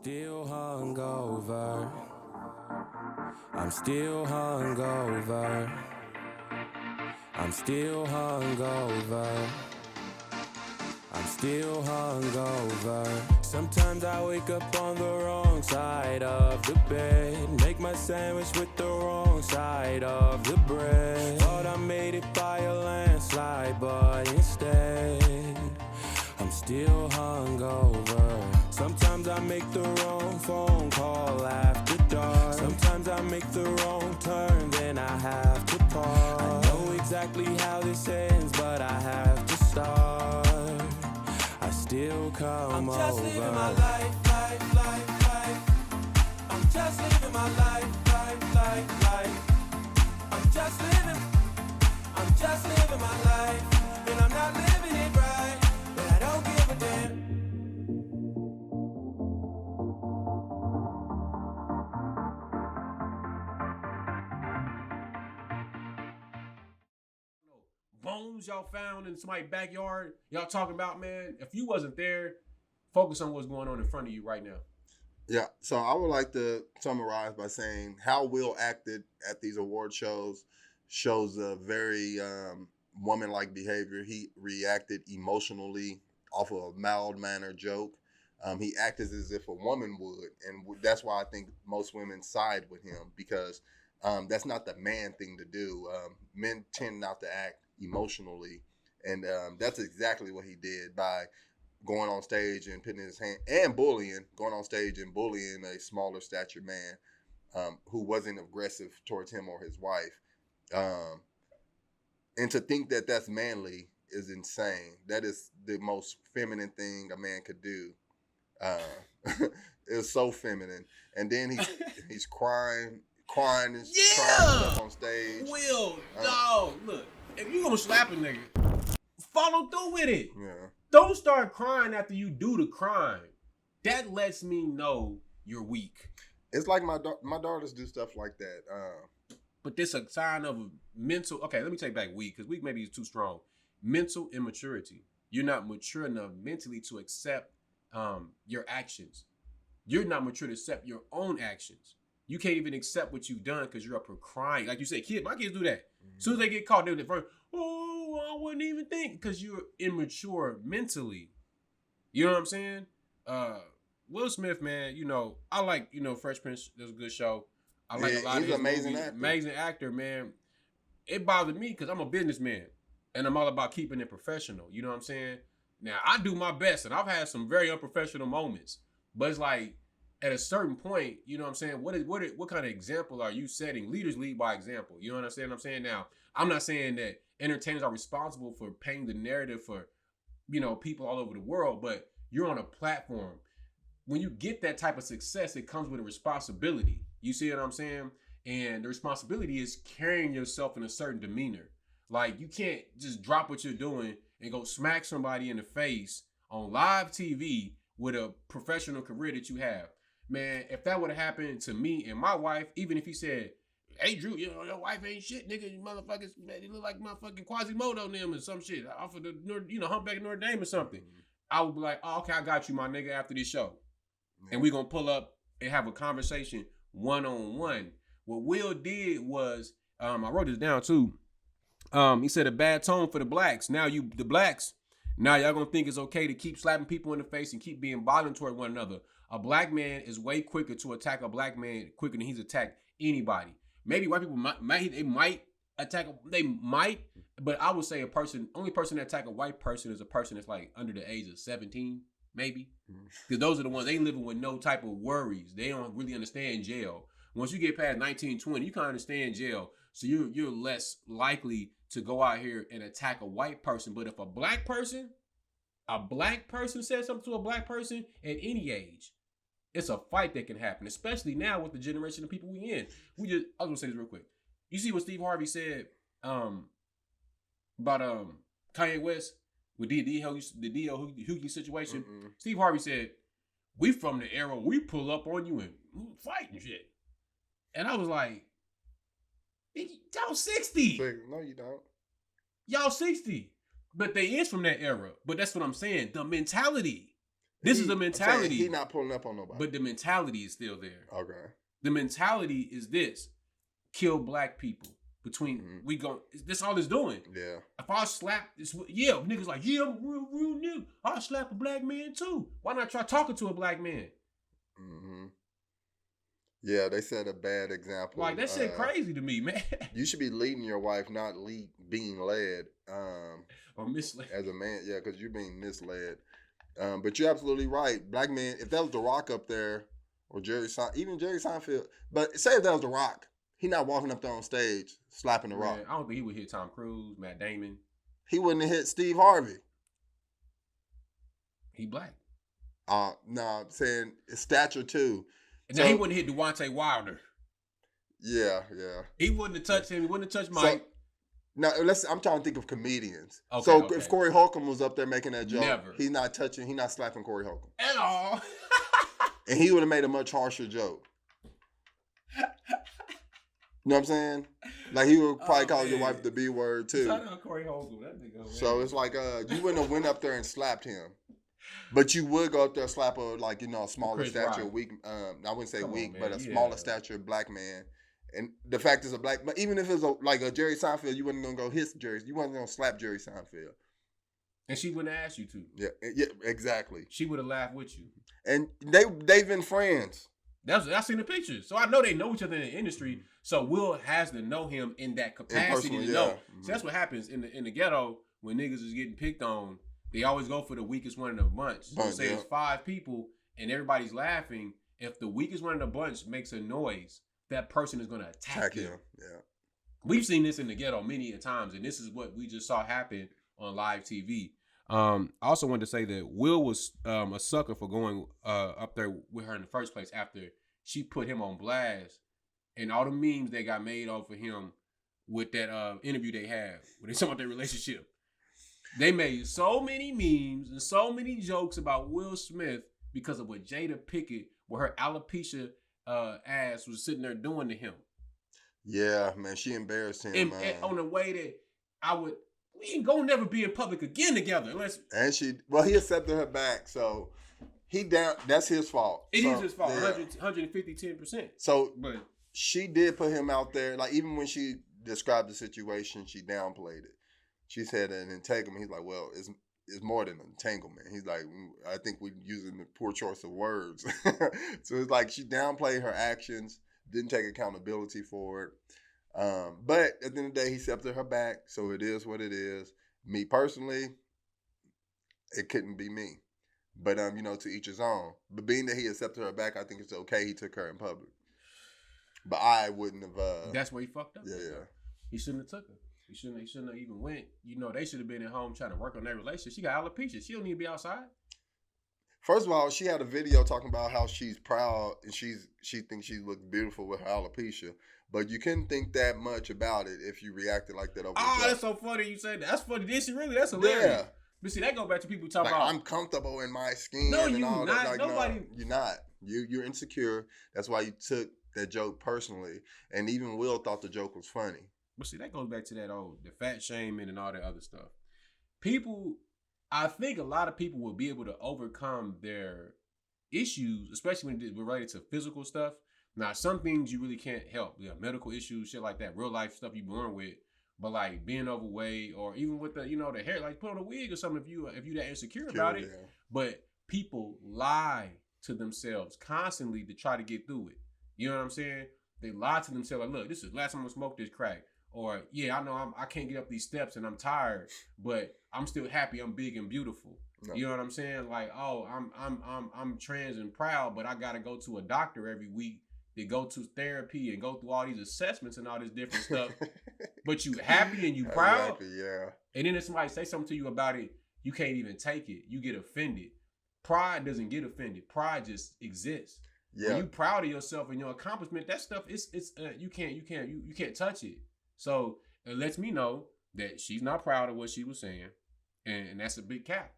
still hungover. I'm still hungover. I'm still hungover. I'm still hungover. Sometimes I wake up on the wrong side of the bed. Make my sandwich with the wrong side of the bread. Thought I made it by a landslide, but instead I'm still hungover. Sometimes I make the wrong phone call after dark. Sometimes I make the wrong turn, then I have to pause. I know exactly how this ends, but I have to start. I still come over. I'm just living my life. I'm just living my life. I'm just living my life. And I'm not living it right, but I don't give a damn. Bones y'all found in somebody's backyard, y'all talking about, man. If you wasn't there, focus on what's going on in front of you right now. Yeah, so I would like to summarize by saying how Will acted at these award shows a very woman-like behavior. He reacted emotionally off of a mild-mannered joke. He acted as if a woman would, and that's why I think most women side with him, because that's not the man thing to do. Men tend not to act emotionally, and that's exactly what he did by going on stage and putting his hand and going on stage and bullying a smaller stature man who wasn't aggressive towards him or his wife. And to think that that's manly is insane. That is the most feminine thing a man could do. It's so feminine. And then he's crying and crying stuff on stage. Will, dog, look, if you gonna slap a nigga, follow through with it. Yeah. Don't start crying after you do the crime. That lets me know you're weak. It's like my daughters do stuff like that. But this a sign of a mental. Okay, let me take back weak, because weak maybe is too strong. Mental immaturity. You're not mature enough mentally to accept your actions. You're not mature to accept your own actions. You can't even accept what you've done because you're up here crying. Like you said, my kids do that. As soon as they get caught, they're first, I wouldn't even think, because you're immature mentally. You know what I'm saying? Will Smith, man, I like, Fresh Prince. That's a good show. I like a lot of his amazing movies. actor. Amazing actor, man. It bothered me because I'm a businessman and I'm all about keeping it professional. You know what I'm saying? Now, I do my best, and I've had some very unprofessional moments, but it's like at a certain point, you know what I'm saying? What kind of example are you setting? Leaders lead by example. You know what I'm saying? Now, I'm not saying that entertainers are responsible for painting the narrative for, people all over the world, but you're on a platform. When you get that type of success, it comes with a responsibility. You see what I'm saying? And the responsibility is carrying yourself in a certain demeanor. Like, you can't just drop what you're doing and go smack somebody in the face on live TV with a professional career that you have. Man, if that would have happened to me and my wife, even if he said, hey, Drew, your wife ain't shit, nigga, you motherfuckers, man, you look like motherfucking Quasimodo and them or some shit, off of the, Humpback of Notre Dame or something. I would be like, oh, okay, I got you, my nigga, after this show. Yeah. And we gonna pull up and have a conversation one-on-one. What Will did was, I wrote this down too. He said a bad tone for the blacks. Now the blacks, now y'all gonna think it's okay to keep slapping people in the face and keep being violent toward one another. A black man is way quicker to attack a black man quicker than he's attacked anybody. Maybe white people might attack, but I would say only person that attack a white person is a person that's like under the age of 17, maybe. Because those are the ones, they living with no type of worries. They don't really understand jail. Once you get past 19, 20, you can understand jail. So you're less likely to go out here and attack a white person. But if a black person says something to a black person at any age, it's a fight that can happen, especially now with the generation of people we in. I was gonna say this real quick. You see what Steve Harvey said about Kanye West with the D.L. Hughley situation? Mm-mm. Steve Harvey said, we from the era we pull up on you and fight and shit. And I was like, y'all 60. No, you don't. Y'all 60. But they is from that era. But that's what I'm saying. The mentality. This is the mentality. He not pulling up on nobody. But the mentality is still there. Okay. The mentality is this: kill black people. We go. This all it's doing. Yeah. If I slap this, niggas like, yeah, I'm a real nigga. I'll slap a black man too. Why not try talking to a black man? Mm-hmm. Yeah, they set a bad example. Like that shit crazy to me, man. You should be leading your wife, not being led. Or misled. As a man, yeah, because you're being misled. But you're absolutely right. Black men, if that was The Rock up there, or even Jerry Seinfeld, but say if that was The Rock, he not walking up there on stage slapping The Rock. I don't think he would hit Tom Cruise, Matt Damon. He wouldn't have hit Steve Harvey. He black. No, I'm saying stature too. Now he wouldn't hit Devontae Wilder. Yeah. He wouldn't have touched him. He wouldn't have touched Mike. I'm trying to think of comedians. Okay, if Corey Holcomb was up there making that joke, never. He's not slapping Corey Holcomb. At all. And he would have made a much harsher joke. You know what I'm saying? Like he would probably call your wife the B word too. Shout out Corey Holcomb, that nigga. So it's like you wouldn't have went up there and slapped him. But you would go up there and slap a smaller stature, weak. I wouldn't say weak, but a smaller stature black man. And the fact is but even if it's like a Jerry Seinfeld, you wasn't gonna go hit Jerry. You wasn't gonna slap Jerry Seinfeld. And she wouldn't ask you to. Yeah, exactly. She would have laughed with you. And they've been friends. I seen the pictures, so I know they know each other in the industry. So Will has to know him in that capacity to know. Mm-hmm. So that's what happens in the ghetto when niggas is getting picked on. They always go for the weakest one in the bunch. So say it's 5 people and everybody's laughing. If the weakest one in the bunch makes a noise, that person is going to attack him. Yeah. We've seen this in the ghetto many a times, and this is what we just saw happen on live TV. I also wanted to say that Will was a sucker for going up there with her in the first place after she put him on blast, and all the memes they got made off of him with that interview they had when they talking about their relationship. They made so many memes and so many jokes about Will Smith because of what Jada Pinkett, with her alopecia ass, was sitting there doing to him. Yeah, man, she embarrassed him. And on the way that we ain't gonna never be in public again together unless. And he accepted her back, so he down. That's his fault. It is his fault. Yeah. 150, 10%. So, but she did put him out there. Like even when she described the situation, she downplayed it. She said an entanglement. He's like, well, it's more than an entanglement. He's like, I think we're using the poor choice of words. So it's like she downplayed her actions, didn't take accountability for it. But at the end of the day, he accepted her back. So it is what it is. Me personally, it couldn't be me. But to each his own. But being that he accepted her back, I think it's okay. He took her in public. But I wouldn't have. That's where he fucked up. Yeah. He shouldn't have took her. He shouldn't have even went. They should have been at home trying to work on their relationship. She got alopecia. She don't need to be outside. First of all, she had a video talking about how she's proud and she thinks she looks beautiful with her alopecia. But you couldn't think that much about it if you reacted like that over the job. That's so funny you say that. That's funny. Did she really? That's hilarious. Yeah. But see, that go back to people talking about I'm comfortable in my skin. No, and you all not. That. Like, nobody. No, you're not. You're insecure. That's why you took that joke personally. And even Will thought the joke was funny. But see, that goes back to the fat shaming and all that other stuff. I think a lot of people will be able to overcome their issues, especially when it's related to physical stuff. Now, some things you really can't help. Medical issues, shit like that, real life stuff you're born with. But like being overweight or even with the hair, like put on a wig or something if you that insecure about it. Yeah. But people lie to themselves constantly to try to get through it. You know what I'm saying? They lie to themselves like, look, this is the last time I'm gonna smoke this crack. Or yeah, I know I can't get up these steps and I'm tired, but I'm still happy. I'm big and beautiful. No. You know what I'm saying? Like, oh, I'm trans and proud, but I gotta go to a doctor every week to go to therapy and go through all these assessments and all this different stuff. But you happy and you proud. Happy, yeah. And then if somebody say something to you about it, you can't even take it. You get offended. Pride doesn't get offended. Pride just exists. Yeah. When you proud of yourself and your accomplishment, that stuff you can't touch it. So it lets me know that she's not proud of what she was saying, and that's a big cap.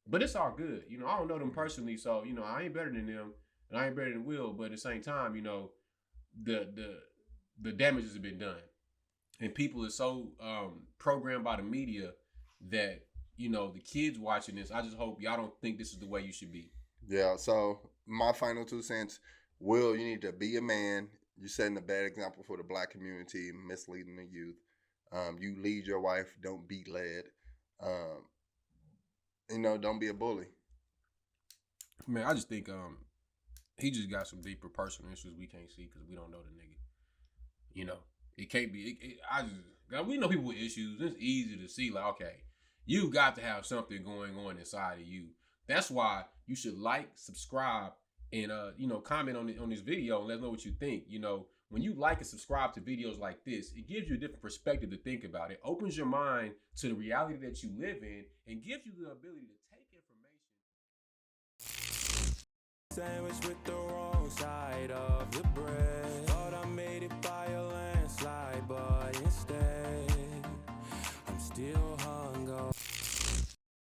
But it's all good. I don't know them personally, so I ain't better than them, and I ain't better than Will. But at the same time, the damage has been done, and people are so programmed by the media that the kids watching this, I just hope y'all don't think this is the way you should be. Yeah. So my final 2 cents, Will, you need to be a man. You're setting a bad example for the black community, misleading the youth. You lead your wife, don't be led. Don't be a bully. Man, I just think he just got some deeper personal issues we can't see because we don't know the nigga. It can't be. We know people with issues. It's easy to see. Like, okay, you got to have something going on inside of you. That's why you should like, subscribe, and comment on this video and let us know what you think. When you like and subscribe to videos like this, it gives you a different perspective to think about. It opens your mind to the reality that you live in and gives you the ability to take information. Sandwich with the wrong side of the bread. Thought I made it by a landslide, but instead I'm still